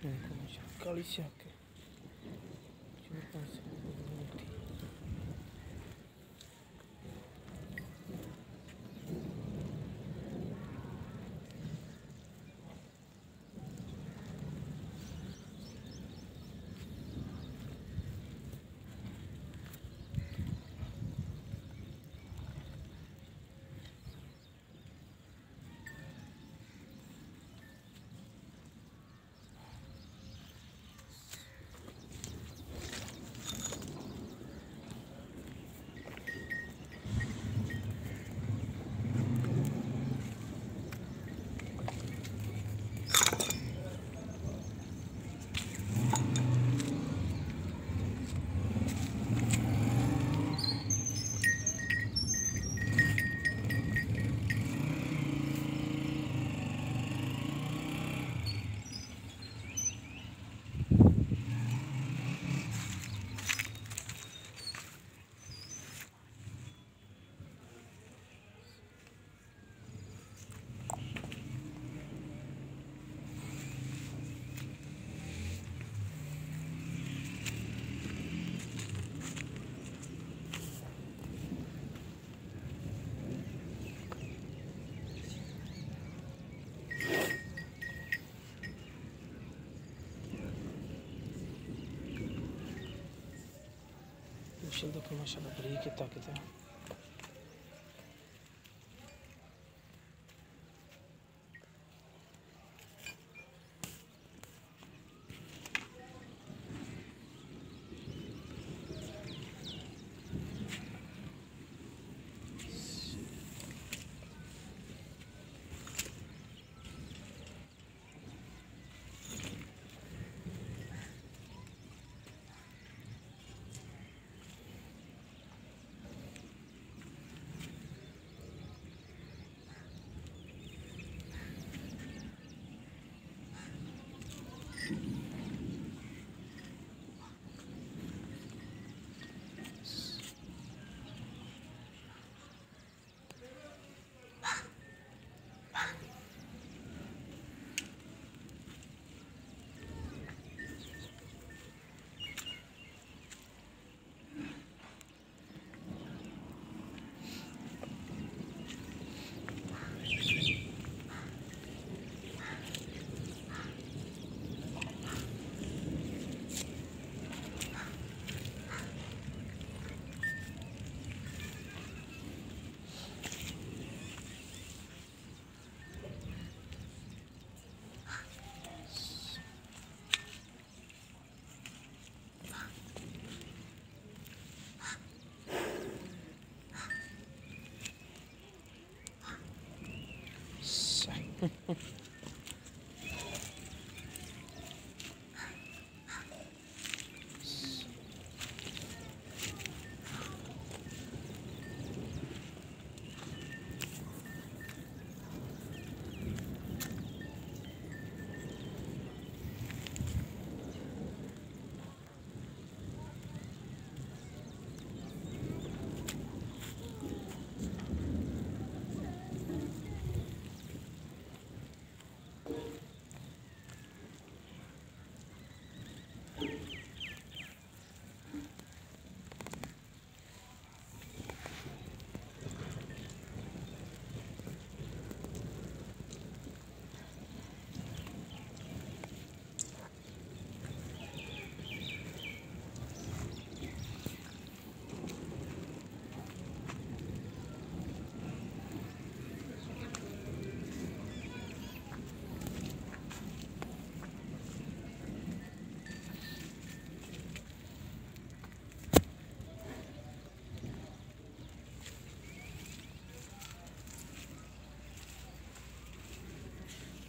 काली शाक है देखो माशाल्लाह बड़ी की ताकत है।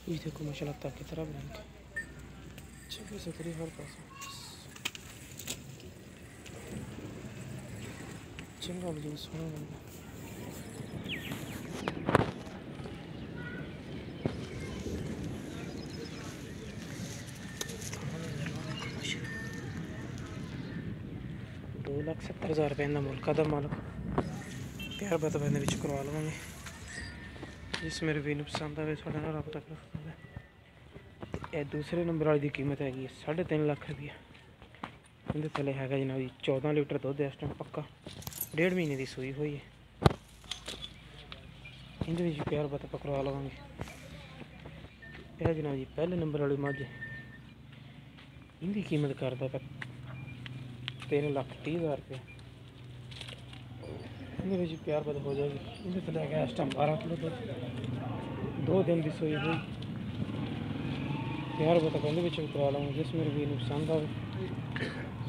ये देखो माशाल्लाह ताकि तरह ब्लैंक छब्बीस से करीब हर पास चंगा मुझे सोना लगा ₹2,70,000 का मुल्क का मालक प्यार बात बंदे विच करवा लवांगे जिस मेरे वीडियो पसंद आए थोड़ा ना रब्ता कर ਇਹ ਦੂਸਰੇ ਨੰਬਰ ਵਾਲੀ ਦੀ ਕੀਮਤ ਹੈਗੀ 3.5 ਲੱਖ ਰੁਪਈਆ। ਇਹਦੇ ਥੱਲੇ ਹੈਗਾ ਜਨਾਬ ਜੀ 14 ਲੀਟਰ ਦੁੱਧ ਇਸ ਟਾਈਮ ਪੱਕਾ, 1.5 ਮਹੀਨੇ ਦੀ ਸੂਈ ਹੋਈ ਹੈ। ਇਹਦੇ ਵਿੱਚ ਪਿਆਰ ਬਤ ਆਪਾਂ ਕਰਵਾ ਲਵਾਂਗੇ। ਇਹ ਜਨਾਬ ਜੀ ਪਹਿਲੇ ਨੰਬਰ ਵਾਲੀ ਮੱਝ, ਇਹਦੀ ਕੀਮਤ ਕਰਦਾ ਪਿਆ 3,30,000 रुपये। ਇਹਦੇ ਵਿੱਚ ਪਿਆਰ ਬਤ ਹੋ ਜਾਏਗੀ। ਇਹਦੇ ਥੱਲੇ ਹੈਗਾ ਇਸ ਟਾਈਮ 12 ਕਿਲੋ ਦੁੱਧ, 2 दिन ਦੀ ਸੂਈ ਹੋਈ। ਪਿਆਰ ਬਤ ਇਹਦੇ ਵਿੱਚ ਵੀ ਕਰਵਾ ਲਵਾਂਗੇ। ਜਿਸ ਮੇਰੇ ਵੀਰ ਨੂੰ ਪਸੰਦ ਆਵੇ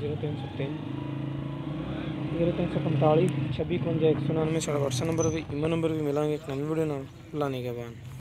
0303 0345 26 51 199। साढ़ा व्हाट्सएप नंबर भी ईमेल नंबर भी मिलेंगे। एक नवी वीडियो ना लाने के बाद।